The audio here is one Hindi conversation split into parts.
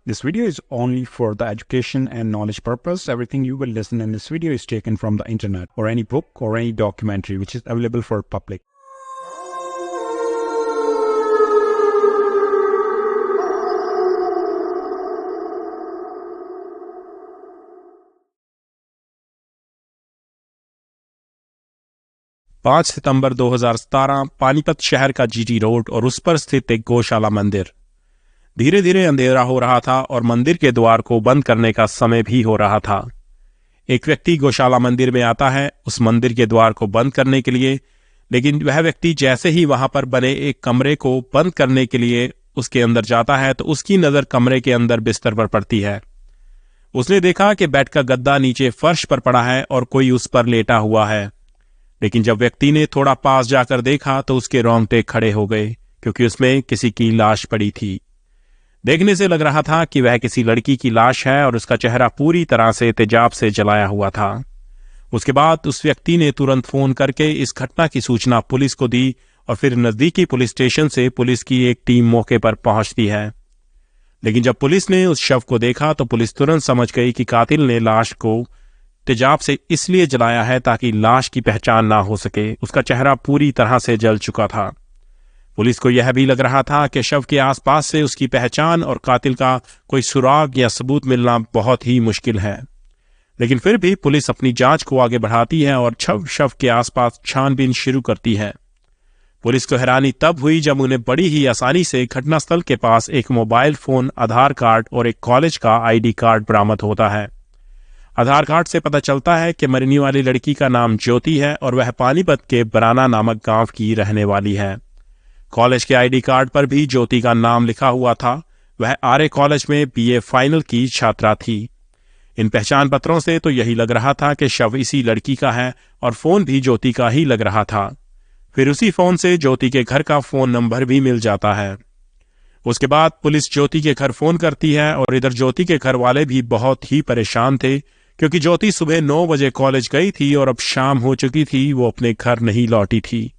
This video is only for the education and knowledge purpose. Everything you will listen in this video is taken from the internet or any book or any documentary which is available for public. पाँच सितंबर 2017 पानीपत शहर का जीटी रोड और उस पर स्थित एक गौशाला मंदिर। धीरे धीरे अंधेरा हो रहा था और मंदिर के द्वार को बंद करने का समय भी हो रहा था। एक व्यक्ति गौशाला मंदिर में आता है उस मंदिर के द्वार को बंद करने के लिए, लेकिन वह व्यक्ति जैसे ही वहां पर बने एक कमरे को बंद करने के लिए उसके अंदर जाता है तो उसकी नजर कमरे के अंदर बिस्तर पर पड़ती है। उसने देखा कि बेड का गद्दा नीचे फर्श पर पड़ा है और कोई उस पर लेटा हुआ है, लेकिन जब व्यक्ति ने थोड़ा पास जाकर देखा तो उसके रोंगटे खड़े हो गए क्योंकि उसमें किसी की लाश पड़ी थी। देखने से लग रहा था कि वह किसी लड़की की लाश है और उसका चेहरा पूरी तरह से तेजाब से जलाया हुआ था। उसके बाद उस व्यक्ति ने तुरंत फोन करके इस घटना की सूचना पुलिस को दी और फिर नजदीकी पुलिस स्टेशन से पुलिस की एक टीम मौके पर पहुंचती है। लेकिन जब पुलिस ने उस शव को देखा तो पुलिस तुरंत समझ गई कि कातिल ने लाश को तेजाब से इसलिए जलाया है ताकि लाश की पहचान ना हो सके। उसका चेहरा पूरी तरह से जल चुका था। पुलिस को यह भी लग रहा था कि शव के आसपास से उसकी पहचान और कातिल का कोई सुराग या सबूत मिलना बहुत ही मुश्किल है, लेकिन फिर भी पुलिस अपनी जांच को आगे बढ़ाती है और शव के आसपास छानबीन शुरू करती है। पुलिस को हैरानी तब हुई जब उन्हें बड़ी ही आसानी से घटनास्थल के पास एक मोबाइल फोन, आधार कार्ड और एक कॉलेज का आईडी कार्ड बरामद होता है। आधार कार्ड से पता चलता है कि मरने वाली लड़की का नाम ज्योति है और वह पानीपत के बराना नामक गांव की रहने वाली है। कॉलेज के आईडी कार्ड पर भी ज्योति का नाम लिखा हुआ था। वह आर्य कॉलेज में बीए फाइनल की छात्रा थी। इन पहचान पत्रों से तो यही लग रहा था कि शव इसी लड़की का है और फोन भी ज्योति का ही लग रहा था। फिर उसी फोन से ज्योति के घर का फोन नंबर भी मिल जाता है। उसके बाद पुलिस ज्योति के घर फोन करती है और इधर ज्योति के घर वाले भी बहुत ही परेशान थे क्योंकि ज्योति सुबह 9 बजे कॉलेज गई थी और अब शाम हो चुकी थी, वो अपने घर नहीं लौटी थी।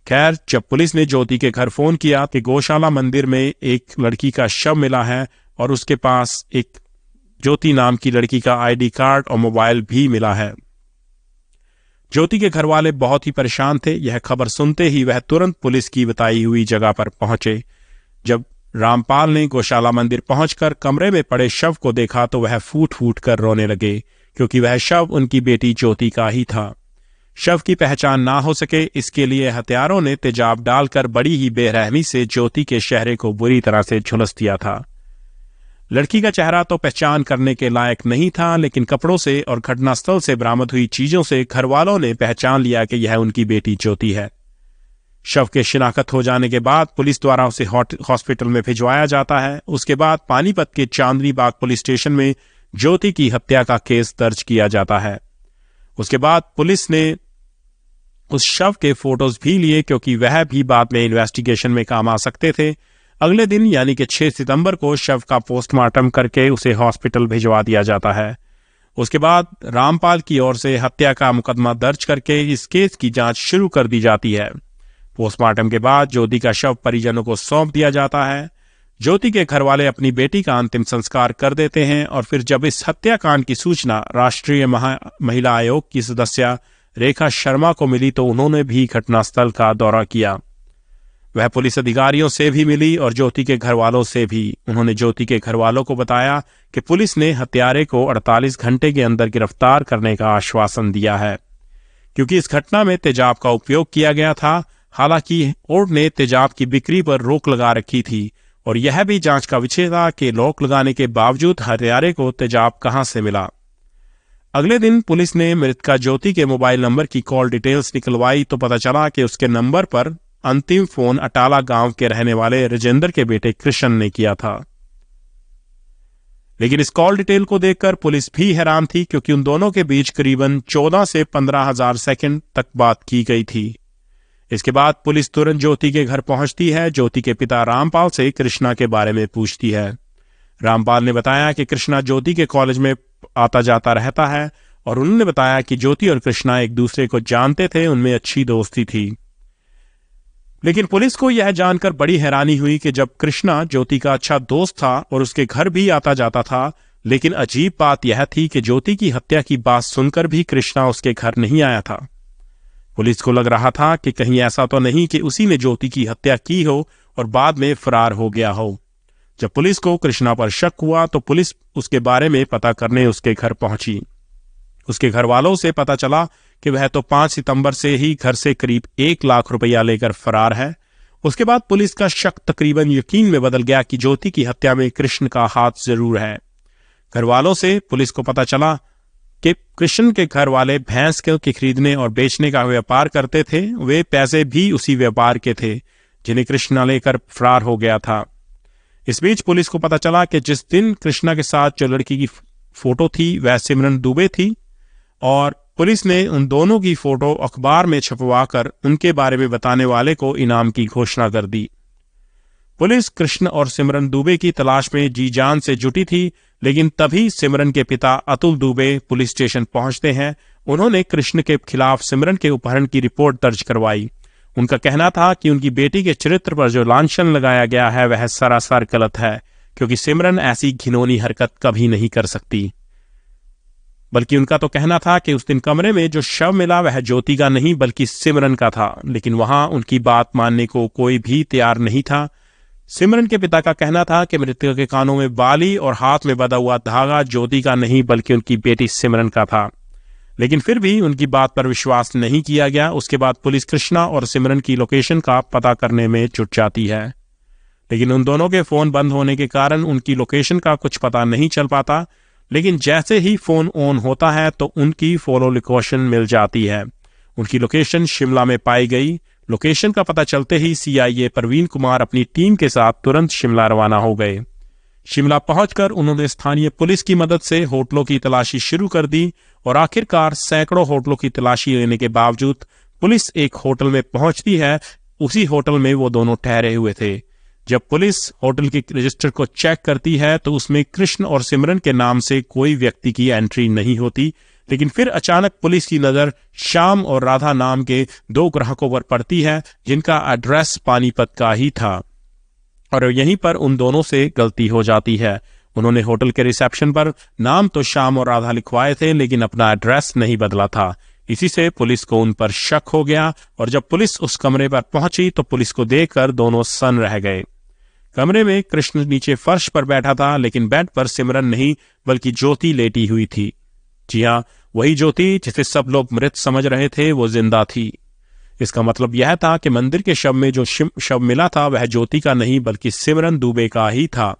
खैर, जब पुलिस ने ज्योति के घर फोन किया कि गौशाला मंदिर में एक लड़की का शव मिला है और उसके पास एक ज्योति नाम की लड़की का आईडी कार्ड और मोबाइल भी मिला है। ज्योति के घर वाले बहुत ही परेशान थे। यह खबर सुनते ही वह तुरंत पुलिस की बताई हुई जगह पर पहुंचे। जब रामपाल ने गौशाला मंदिर पहुंचकर कमरे में पड़े शव को देखा तो वह फूट फूट कर रोने लगे क्योंकि वह शव उनकी बेटी ज्योति का ही था। शव की पहचान ना हो सके इसके लिए हत्यारों ने तेजाब डालकर बड़ी ही बेरहमी से ज्योति के चेहरे को बुरी तरह से झुलस दिया था। लड़की का चेहरा तो पहचान करने के लायक नहीं था, लेकिन कपड़ों से और घटनास्थल से बरामद हुई चीजों से घर वालों ने पहचान लिया कि यह उनकी बेटी ज्योति है। शव के शिनाख्त हो जाने के बाद पुलिस द्वारा उसे हॉस्पिटल में भिजवाया जाता है। उसके बाद पानीपत के चांदनी बाग पुलिस स्टेशन में ज्योति की हत्या का केस दर्ज किया जाता है। उसके बाद पुलिस ने उस शव के फोटोज भी लिए क्योंकि वह भी बाद में इन्वेस्टिगेशन में काम आ सकते थे। अगले दिन यानी कि 6 सितंबर को शव का पोस्टमार्टम करके उसे हॉस्पिटल भिजवा दिया जाता है। उसके बाद रामपाल की ओर से हत्या का मुकदमा दर्ज करके इस केस की जांच शुरू कर दी जाती है। पोस्टमार्टम के बाद ज्योति का शव परिजनों को सौंप दिया जाता है। ज्योति के घर वाले अपनी बेटी का अंतिम संस्कार कर देते हैं और फिर जब इस हत्याकांड की सूचना राष्ट्रीय महिला आयोग की सदस्य रेखा शर्मा को मिली तो उन्होंने भी घटनास्थल का दौरा किया। वह पुलिस अधिकारियों से भी मिली और ज्योति के घर वालों से भी। उन्होंने ज्योति के घर वालों को बताया कि पुलिस ने हत्यारे को 48 घंटे के अंदर गिरफ्तार करने का आश्वासन दिया है क्योंकि इस घटना में तेजाब का उपयोग किया गया था। हालांकि कोर्ट ने तेजाब की बिक्री पर रोक लगा रखी थी और यह भी जांच का विषय था कि रोक लगाने के बावजूद हत्यारे को तेजाब कहां से मिला। अगले दिन पुलिस ने मृतका ज्योति के मोबाइल नंबर की कॉल डिटेल्स निकलवाई तो पता चला कि उसके नंबर पर अंतिम फोन अटाला गांव के रहने वाले राजेंद्र के बेटे कृष्ण ने किया था। लेकिन इस कॉल डिटेल को देखकर पुलिस भी हैरान थी क्योंकि उन दोनों के बीच करीबन 14 से 15,000 सेकंड तक बात की गई थी। इसके बाद पुलिस तुरंत ज्योति के घर पहुंचती है। ज्योति के पिता रामपाल से कृष्णा के बारे में पूछती है। रामपाल ने बताया कि कृष्णा ज्योति के कॉलेज में आता जाता रहता है और उन्होंने बताया कि ज्योति और कृष्णा एक दूसरे को जानते थे, उनमें अच्छी दोस्ती थी। लेकिन पुलिस को यह जानकर बड़ी हैरानी हुई कि जब कृष्णा ज्योति का अच्छा दोस्त था और उसके घर भी आता जाता था, लेकिन अजीब बात यह थी कि ज्योति की हत्या की बात सुनकर भी कृष्णा उसके घर नहीं आया था। पुलिस को लग रहा था कि कहीं ऐसा तो नहीं कि उसी ने ज्योति की हत्या की हो और बाद में फरार हो गया हो। जब पुलिस को कृष्णा पर शक हुआ तो पुलिस उसके बारे में पता करने उसके घर पहुंची। उसके घर वालों से पता चला कि वह तो 5 सितंबर से ही घर से करीब 1 लाख रुपया लेकर फरार है। उसके बाद पुलिस का शक तकरीबन यकीन में बदल गया कि ज्योति की हत्या में कृष्ण का हाथ जरूर है। घर वालों से पुलिस को पता चला कि कृष्ण के घर वाले भैंस के खरीदने और बेचने का व्यापार करते थे। वे पैसे भी उसी व्यापार के थे जिन्हें कृष्णा लेकर फरार हो गया था। इस बीच पुलिस को पता चला कि जिस दिन कृष्णा के साथ जो लड़की की फोटो थी वह सिमरन दुबे थी और पुलिस ने उन दोनों की फोटो अखबार में छपवाकर उनके बारे में बताने वाले को इनाम की घोषणा कर दी। पुलिस कृष्ण और सिमरन दुबे की तलाश में जी जान से जुटी थी, लेकिन तभी सिमरन के पिता अतुल दुबे पुलिस स्टेशन पहुंचते हैं। उन्होंने कृष्ण के खिलाफ सिमरन के अपहरण की रिपोर्ट दर्ज करवाई। उनका कहना था कि उनकी बेटी के चरित्र पर जो लांछन लगाया गया है वह सरासर गलत है, क्योंकि सिमरन ऐसी घिनौनी हरकत कभी नहीं कर सकती। बल्कि उनका तो कहना था कि उस दिन कमरे में जो शव मिला वह ज्योति का नहीं बल्कि सिमरन का था, लेकिन वहां उनकी बात मानने को कोई भी तैयार नहीं था। सिमरन के पिता का कहना था कि मृतक के कानों में बाली और हाथ में बंधा हुआ धागा ज्योति का नहीं बल्कि उनकी बेटी सिमरन का था, लेकिन फिर भी उनकी बात पर विश्वास नहीं किया गया। उसके बाद पुलिस कृष्णा और सिमरन की लोकेशन का पता करने में जुट जाती है, लेकिन उन दोनों के फोन बंद होने के कारण उनकी लोकेशन का कुछ पता नहीं चल पाता। लेकिन जैसे ही फोन ऑन होता है तो उनकी फॉलो लोकेशन मिल जाती है। उनकी लोकेशन शिमला में पाई गई। लोकेशन का पता चलते ही CIA प्रवीण कुमार अपनी टीम के साथ तुरंत शिमला रवाना हो गए। शिमला पहुंचकर उन्होंने स्थानीय पुलिस की मदद से होटलों की तलाशी शुरू कर दी और आखिरकार सैकड़ों होटलों की तलाशी लेने के बावजूद पुलिस एक होटल में पहुंचती है। उसी होटल में वो दोनों ठहरे हुए थे। जब पुलिस होटल के रजिस्टर को चेक करती है तो उसमें कृष्ण और सिमरन के नाम से कोई व्यक्ति की एंट्री नहीं होती, लेकिन फिर अचानक पुलिस की नजर श्याम और राधा नाम के 2 ग्राहकों पर पड़ती है जिनका एड्रेस पानीपत का ही था और यहीं पर उन दोनों से गलती हो जाती है। उन्होंने होटल के रिसेप्शन पर नाम तो श्याम और राधा लिखवाए थे, लेकिन अपना एड्रेस नहीं बदला था। इसी से पुलिस को उन पर शक हो गया और जब पुलिस उस कमरे पर पहुंची तो पुलिस को देखकर दोनों सन्न रह गए। कमरे में कृष्ण नीचे फर्श पर बैठा था, लेकिन बेड पर सिमरन नहीं बल्कि ज्योति लेटी हुई थी। जी हाँ, वही ज्योति जिसे सब लोग मृत समझ रहे थे वो जिंदा थी। इसका मतलब यह था कि मंदिर के शव में जो शव मिला था वह ज्योति का नहीं बल्कि सिमरन दुबे का ही था।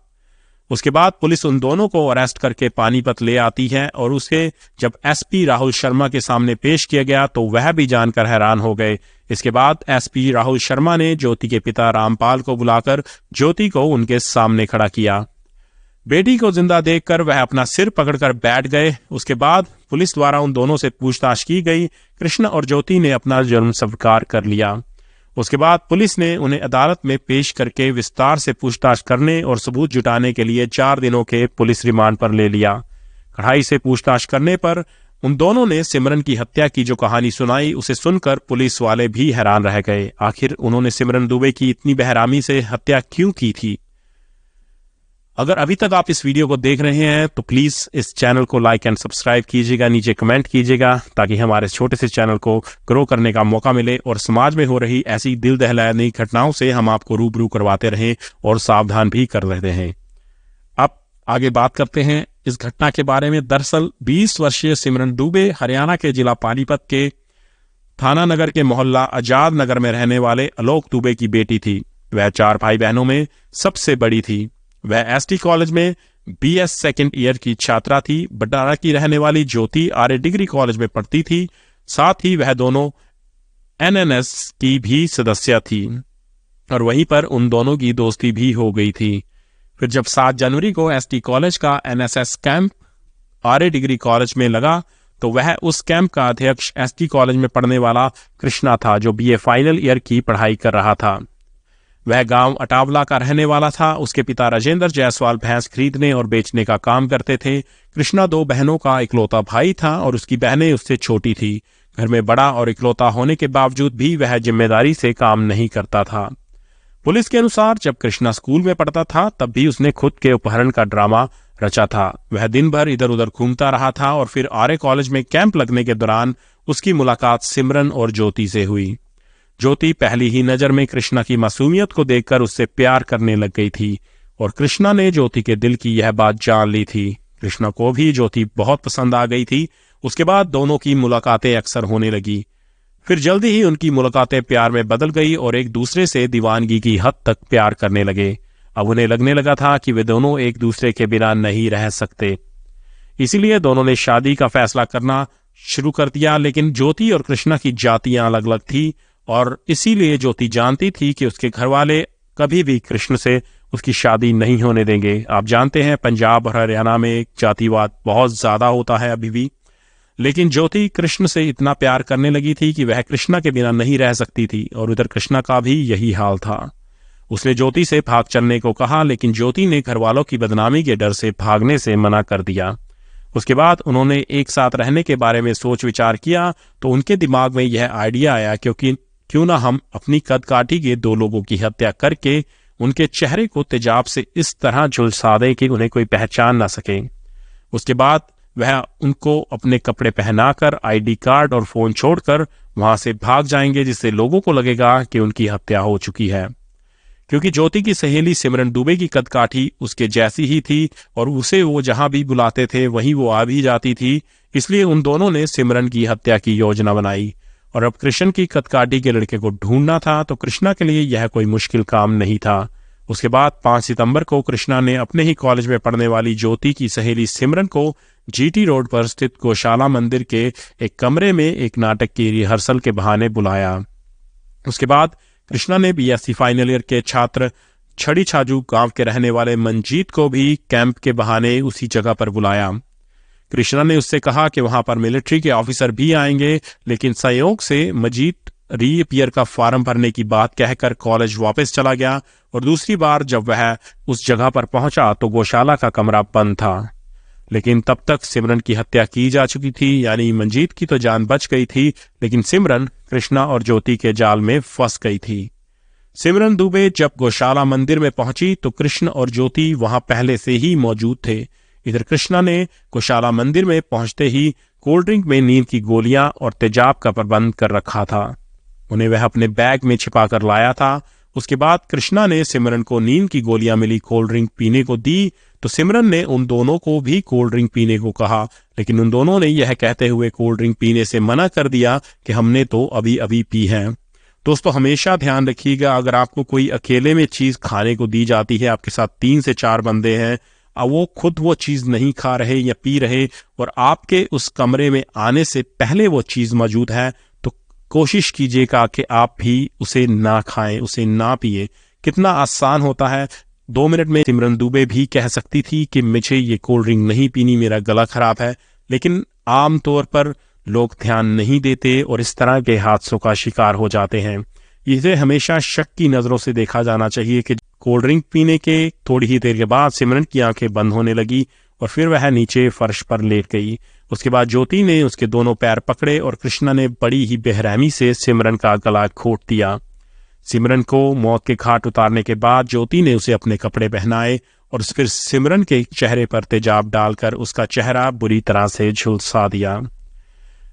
उसके बाद पुलिस उन दोनों को अरेस्ट करके पानीपत ले आती है और उसे जब SP राहुल शर्मा के सामने पेश किया गया तो वह भी जानकर हैरान हो गए। इसके बाद SP राहुल शर्मा ने ज्योति के पिता रामपाल को बुलाकर ज्योति को उनके सामने खड़ा किया। बेटी को जिंदा देखकर वह अपना सिर पकड़कर बैठ गए। उसके बाद पुलिस द्वारा उन दोनों से पूछताछ की गई। कृष्ण और ज्योति ने अपना जुर्म स्वीकार कर लिया। उसके बाद पुलिस ने उन्हें अदालत में पेश करके विस्तार से पूछताछ करने और सबूत जुटाने के लिए 4 दिनों के पुलिस रिमांड पर ले लिया। कड़ाई से पूछताछ करने पर उन दोनों ने सिमरन की हत्या की जो कहानी सुनाई उसे सुनकर पुलिस वाले भी हैरान रह गए। आखिर उन्होंने सिमरन दुबे की इतनी बेरहमी से हत्या क्यों की थी? अगर अभी तक आप इस वीडियो को देख रहे हैं तो प्लीज इस चैनल को लाइक एंड सब्सक्राइब कीजिएगा, नीचे कमेंट कीजिएगा ताकि हमारे छोटे से चैनल को ग्रो करने का मौका मिले और समाज में हो रही ऐसी दिल दहलाने घटनाओं से हम आपको रूबरू करवाते रहें और सावधान भी कर रहे हैं। अब आगे बात करते हैं इस घटना के बारे में। दरअसल 20 वर्षीय सिमरन दुबे हरियाणा के जिला पानीपत के थाना नगर के मोहल्ला आजाद नगर में रहने वाले आलोक दुबे की बेटी थी। वह 4 भाई बहनों में सबसे बड़ी थी। वह ST कॉलेज में BS सेकेंड ईयर की छात्रा थी। बटाला की रहने वाली ज्योति RA डिग्री कॉलेज में पढ़ती थी। साथ ही वह दोनों NNS की भी सदस्य थी और वहीं पर उन दोनों की दोस्ती भी हो गई थी। फिर जब 7 जनवरी को ST कॉलेज का NSS camp RA degree college में लगा तो वह उस कैंप का अध्यक्ष ST कॉलेज में पढ़ने वाला कृष्णा था जो BA फाइनल ईयर की पढ़ाई कर रहा था। वह गांव अटावला का रहने वाला था। उसके पिता राजेंद्र जायसवाल भैंस खरीदने और बेचने का काम करते थे। कृष्णा 2 बहनों का इकलौता भाई था और उसकी बहनें उससे छोटी थी। घर में बड़ा और इकलौता होने के बावजूद भी वह जिम्मेदारी से काम नहीं करता था। पुलिस के अनुसार जब कृष्णा स्कूल में पढ़ता था तब भी उसने खुद के अपहरण का ड्रामा रचा था। वह दिन भर इधर उधर घूमता रहा था और फिर आर्य कॉलेज में कैंप लगने के दौरान उसकी मुलाकात सिमरन और ज्योति से हुई। ज्योति पहली ही नजर में कृष्णा की मासूमियत को देखकर उससे प्यार करने लग गई थी और कृष्णा ने ज्योति के दिल की यह बात जान ली थी। कृष्णा को भी ज्योति बहुत पसंद आ गई थी। उसके बाद दोनों की मुलाकातें अक्सर होने लगी। फिर जल्दी ही उनकी मुलाकातें प्यार में बदल गई और एक दूसरे से दीवानगी की हद तक प्यार करने लगे। अब उन्हें लगने लगा था कि वे दोनों एक दूसरे के बिना नहीं रह सकते। इसीलिए दोनों ने शादी का फैसला करना शुरू कर दिया। लेकिन ज्योति और कृष्णा की जातियां अलग अलग थी और इसीलिए ज्योति जानती थी कि उसके घर वाले कभी भी कृष्ण से उसकी शादी नहीं होने देंगे। आप जानते हैं पंजाब और हरियाणा में जातिवाद बहुत ज्यादा होता है अभी भी। लेकिन ज्योति कृष्ण से इतना प्यार करने लगी थी कि वह कृष्णा के बिना नहीं रह सकती थी और उधर कृष्णा का भी यही हाल था। उसने ज्योति से भाग चलने को कहा लेकिन ज्योति ने घर वालों की बदनामी के डर से भागने से मना कर दिया। उसके बाद उन्होंने एक साथ रहने के बारे में सोच विचार किया तो उनके दिमाग में यह आइडिया आया क्यों ना हम अपनी कदकाठी के दो लोगों की हत्या करके उनके चेहरे को तेजाब से इस तरह झुलसा दें कि उन्हें कोई पहचान ना सके। उसके बाद वह उनको अपने कपड़े पहनाकर आईडी कार्ड और फोन छोड़कर वहां से भाग जाएंगे जिससे लोगों को लगेगा कि उनकी हत्या हो चुकी है। क्योंकि ज्योति की सहेली सिमरन दुबे की कदकाठी उसके जैसी ही थी और उसे वो जहां भी बुलाते थे वहीं वो आ भी जाती थी, इसलिए उन दोनों ने सिमरन की हत्या की योजना बनाई। और अब कृष्ण की कदकाठी के लड़के को ढूंढना था तो कृष्णा के लिए यह कोई मुश्किल काम नहीं था। उसके बाद 5 सितंबर को कृष्णा ने अपने ही कॉलेज में पढ़ने वाली ज्योति की सहेली सिमरन को जीटी रोड पर स्थित गौशाला मंदिर के एक कमरे में एक नाटक की रिहर्सल के बहाने बुलाया। उसके बाद कृष्णा ने बीएससी फाइनल ईयर के छात्र छड़ी छाजू गांव के रहने वाले मंजीत को भी कैंप के बहाने उसी जगह पर बुलाया। कृष्णा ने उससे कहा कि वहां पर मिलिट्री के ऑफिसर भी आएंगे, लेकिन संयोग से मंजीत रीअपियर का फॉर्म भरने की बात कहकर कॉलेज वापस चला गया और दूसरी बार जब वह उस जगह पर पहुंचा तो गौशाला का कमरा बंद था। लेकिन तब तक सिमरन की हत्या की जा चुकी थी, यानी मंजीत की तो जान बच गई थी लेकिन सिमरन कृष्णा और ज्योति के जाल में फंस गई थी। सिमरन दुबे जब गौशाला मंदिर में पहुंची तो कृष्ण और ज्योति वहां पहले से ही मौजूद थे। इधर कृष्णा ने गौशाला मंदिर में पहुंचते ही कोल्ड ड्रिंक में नींद की गोलियां और तेजाब का प्रबंध कर रखा था। उन्हें वह अपने बैग में छिपा कर लाया था। उसके बाद कृष्णा ने सिमरन को नींद की गोलियां मिली कोल्ड ड्रिंक पीने को दी तो सिमरन ने उन दोनों को भी कोल्ड ड्रिंक पीने को कहा, लेकिन उन दोनों ने यह कहते हुए कोल्ड ड्रिंक पीने से मना कर दिया कि हमने तो अभी अभी पी है। दोस्तों हमेशा ध्यान रखिएगा, अगर आपको कोई अकेले में चीज खाने को दी जाती है, आपके साथ 3 से 4 बंदे हैं, वो खुद वो चीज नहीं खा रहे या पी रहे और आपके उस कमरे में आने से पहले वो चीज मौजूद है, तो कोशिश कीजिएगा कि आप भी उसे ना खाएं, उसे ना पिए। कितना आसान होता है। 2 मिनट में सिमरन दुबे भी कह सकती थी कि मुझे ये कोल्ड ड्रिंक नहीं पीनी, मेरा गला खराब है, लेकिन आम तौर पर लोग ध्यान नहीं देते और इस तरह के हादसों का शिकार हो जाते हैं। इसे हमेशा शक की नजरों से देखा जाना चाहिए कि कोल्ड ड्रिंक पीने के थोड़ी ही देर के बाद सिमरन की आंखें बंद होने लगी और फिर वह नीचे फर्श पर लेट गई। उसके बाद ज्योति ने उसके दोनों पैर पकड़े और कृष्णा ने बड़ी ही बेरहमी से सिमरन का गला घोंट दिया। सिमरन को मौत के घाट उतारने के बाद ज्योति ने उसे अपने कपड़े पहनाए और फिर सिमरन के चेहरे पर तेजाब डालकर उसका चेहरा बुरी तरह से झुलसा दिया।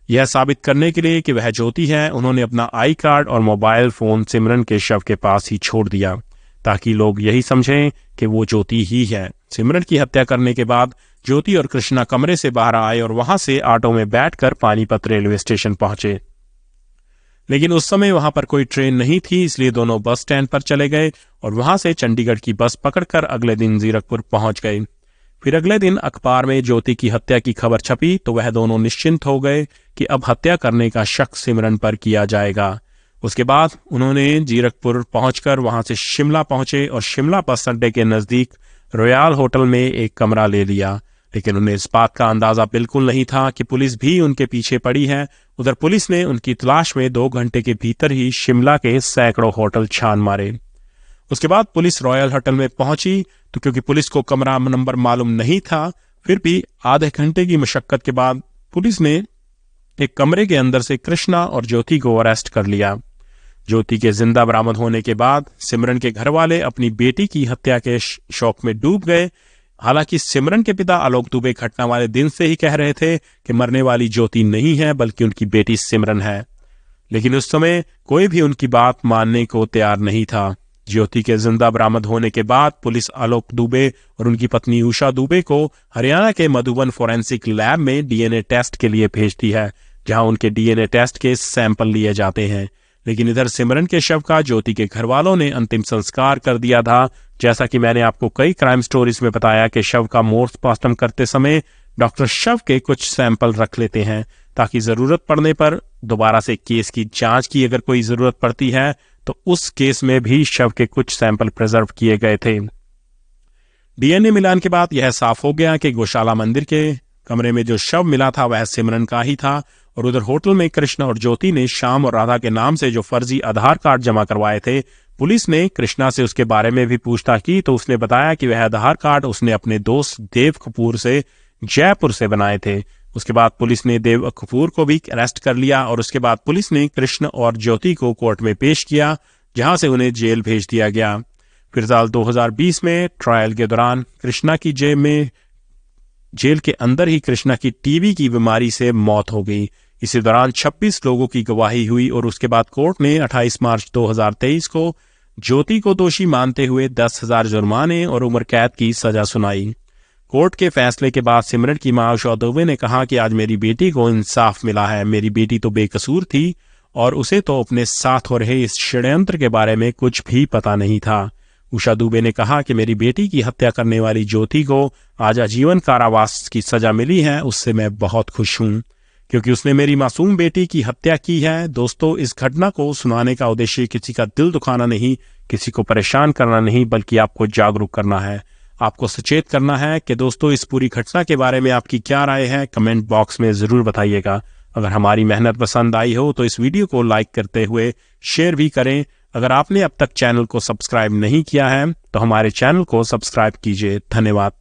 यह साबित करने के लिए कि वह ज्योति है, उन्होंने अपना आई कार्ड और मोबाइल फोन सिमरन के शव के पास ही छोड़ दिया ताकि लोग यही समझें कि वो ज्योति ही है। सिमरन की हत्या करने के बाद ज्योति और कृष्णा कमरे से बाहर आए और वहां से ऑटो में बैठकर पानीपत रेलवे स्टेशन पहुंचे। लेकिन उस समय वहां पर कोई ट्रेन नहीं थी, इसलिए दोनों बस स्टैंड पर चले गए और वहां से चंडीगढ़ की बस पकड़कर अगले दिन जीरकपुर पहुंच गए। फिर अगले दिन अखबार में ज्योति की हत्या की खबर छपी तो वह दोनों निश्चिंत हो गए कि अब हत्या करने का शक सिमरन पर किया जाएगा। उसके बाद उन्होंने जीरकपुर पहुंचकर वहां से शिमला पहुंचे और शिमला बस अड्डे के नजदीक रॉयल होटल में एक कमरा ले लिया। लेकिन उन्हें इस बात का अंदाजा बिल्कुल नहीं था कि पुलिस भी उनके पीछे पड़ी है। उधर पुलिस ने उनकी तलाश में 2 घंटे के भीतर ही शिमला के सैकड़ों होटल छान मारे। उसके बाद पुलिस रॉयल होटल में पहुंची तो क्योंकि पुलिस को कमरा नंबर मालूम नहीं था, फिर भी आधे घंटे की मशक्कत के बाद पुलिस ने एक कमरे के अंदर से कृष्णा और ज्योति को अरेस्ट कर लिया। ज्योति के जिंदा बरामद होने के बाद सिमरन के घर वाले अपनी बेटी की हत्या के शौक में डूब गए। हालांकि सिमरन के पिता आलोक दुबे घटना वाले दिन से ही कह रहे थे कि मरने वाली ज्योति नहीं है बल्कि उनकी बेटी सिमरन है, लेकिन उस समय कोई भी उनकी बात मानने को तैयार नहीं था। ज्योति के जिंदा बरामद होने के बाद पुलिस आलोक दुबे और उनकी पत्नी उषा दुबे को हरियाणा के मधुबन फोरेंसिक लैब में डीएनए टेस्ट के लिए भेजती है, जहां उनके डीएनए टेस्ट के सैंपल लिए जाते हैं। लेकिन इधर सिमरन के शव का ज्योति के घर वालों ने अंतिम संस्कार कर दिया था। जैसा कि मैंने आपको कई क्राइम स्टोरीज में बताया कि शव का पोस्टमार्टम करते समय डॉक्टर शव के कुछ सैंपल रख लेते हैं ताकि जरूरत पड़ने पर दोबारा से केस की जांच की अगर कोई जरूरत पड़ती है तो उस केस में भी शव के कुछ सैंपल प्रिजर्व किए गए थे। डीएनए मिलान के बाद यह साफ हो गया कि गौशाला मंदिर के कमरे में जो शव मिला था वह सिमरन का ही था, और उधर होटल में कृष्णा और ज्योति ने श्याम और राधा के नाम से जो फर्जी आधार कार्ड जमा करवाए थे। पुलिस ने कृष्णा से उसके बारे में भी पूछताछ की तो उसने बताया कि वह आधार कार्ड उसने अपने दोस्त देव कपूर से जयपुर से बनाए थे। उसके बाद पुलिस ने देव कपूर को भी अरेस्ट कर लिया और उसके बाद पुलिस ने कृष्ण और ज्योति को कोर्ट में पेश किया, जहां से उन्हें जेल भेज दिया गया। फिर साल 2020 में ट्रायल के दौरान कृष्णा की जेल के अंदर ही कृष्णा की टीबी की बीमारी से मौत हो गई। इसी दौरान 26 लोगों की गवाही हुई और उसके बाद कोर्ट ने 28 मार्च 2023 को ज्योति को दोषी मानते हुए 10,000 जुर्माने और उम्र कैद की सजा सुनाई। कोर्ट के फैसले के बाद सिमरन की मां उषा दुबे ने कहा कि आज मेरी बेटी को इंसाफ मिला है। मेरी बेटी तो बेकसूर थी और उसे तो अपने साथ हो रहे इस षड्यंत्र के बारे में कुछ भी पता नहीं था। उषा दुबे ने कहा कि मेरी बेटी की हत्या करने वाली ज्योति को आज आजीवन कारावास की सजा मिली है, उससे मैं बहुत खुश हूं क्योंकि उसने मेरी मासूम बेटी की हत्या की है। दोस्तों, इस घटना को सुनाने का उद्देश्य किसी का दिल दुखाना नहीं, किसी को परेशान करना नहीं, बल्कि आपको जागरूक करना है, आपको सचेत करना है कि दोस्तों इस पूरी घटना के बारे में आपकी क्या राय है, कमेंट बॉक्स में जरूर बताइएगा। अगर हमारी मेहनत पसंद आई हो तो इस वीडियो को लाइक करते हुए शेयर भी करें। अगर आपने अब तक चैनल को सब्सक्राइब नहीं किया है तो हमारे चैनल को सब्सक्राइब कीजिए। धन्यवाद।